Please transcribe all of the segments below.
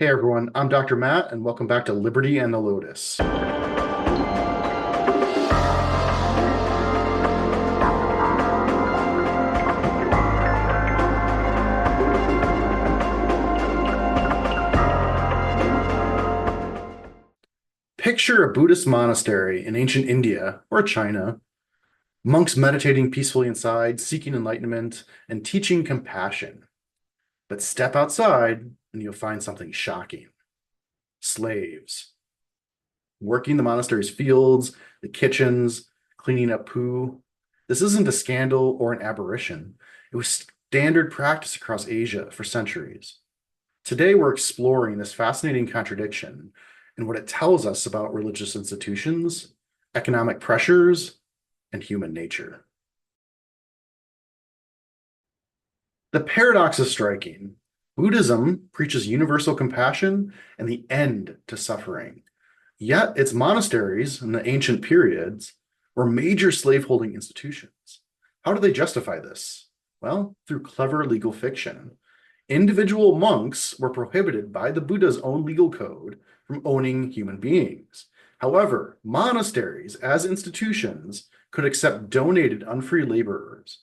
Hey everyone, I'm Dr. Matt, and welcome back to Liberty and the Lotus. Picture a Buddhist monastery in ancient India or China, monks meditating peacefully inside, seeking enlightenment, and teaching compassion. But step outside, and you'll find something shocking. Slaves, working the monastery's fields, the kitchens, cleaning up poo. This isn't a scandal or an aberration. It was standard practice across Asia for centuries. Today, we're exploring this fascinating contradiction and what it tells us about religious institutions, economic pressures, and human nature. The paradox is striking. Buddhism preaches universal compassion and the end to suffering. Yet its monasteries in the ancient periods were major slaveholding institutions. How do they justify this? Well, through clever legal fiction. Individual monks were prohibited by the Buddha's own legal code from owning human beings. However, monasteries as institutions could accept donated unfree laborers.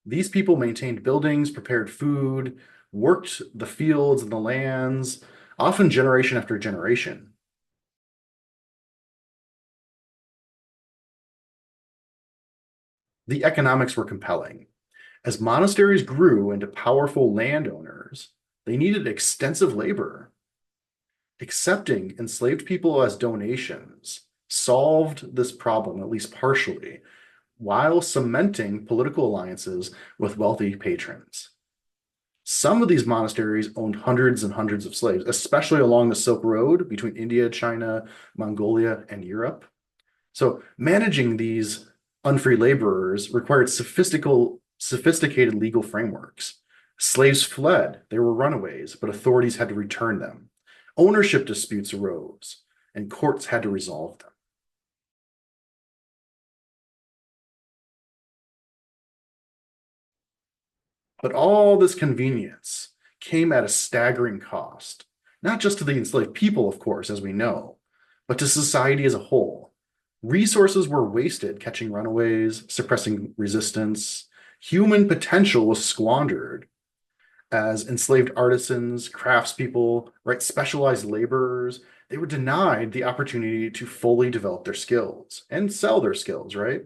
These people maintained buildings, prepared food, worked the fields and the lands, often generation after generation. The economics were compelling. As monasteries grew into powerful landowners, they needed extensive labor. Accepting enslaved people as donations solved this problem, at least partially, while cementing political alliances with wealthy patrons. Some of these monasteries owned hundreds and hundreds of slaves, especially along the Silk Road between India, China, Mongolia, and Europe. So managing these unfree laborers required sophisticated legal frameworks. Slaves fled, they were runaways, but authorities had to return them. Ownership disputes arose, and courts had to resolve them. But all this convenience came at a staggering cost, not just to the enslaved people, of course, as we know, but to society as a whole. Resources were wasted catching runaways, suppressing resistance. Human potential was squandered as enslaved artisans, craftspeople, right, specialized laborers, they were denied the opportunity to fully develop their skills and sell their skills, right?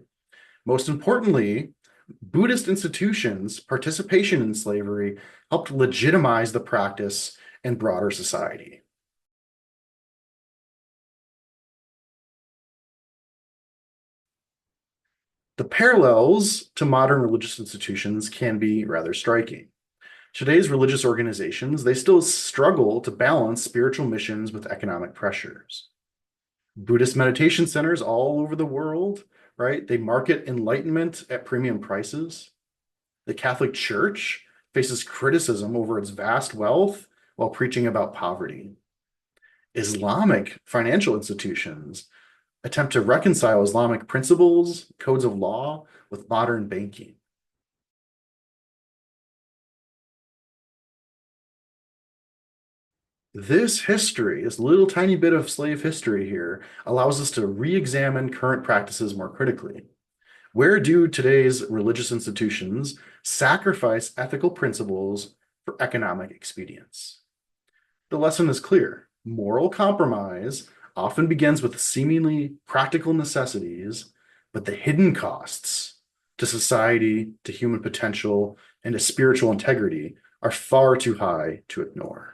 Most importantly, Buddhist institutions' participation in slavery helped legitimize the practice in broader society. The parallels to modern religious institutions can be rather striking. Today's religious organizations, they still struggle to balance spiritual missions with economic pressures. Buddhist meditation centers all over the world, right? They market enlightenment at premium prices. The Catholic Church faces criticism over its vast wealth while preaching about poverty. Islamic financial institutions attempt to reconcile Islamic principles, codes of law with modern banking. This history, this little tiny bit of slave history here, allows us to re-examine current practices more critically. Where do today's religious institutions sacrifice ethical principles for economic expedience? The lesson is clear. Moral compromise often begins with seemingly practical necessities, but the hidden costs to society, to human potential, and to spiritual integrity are far too high to ignore.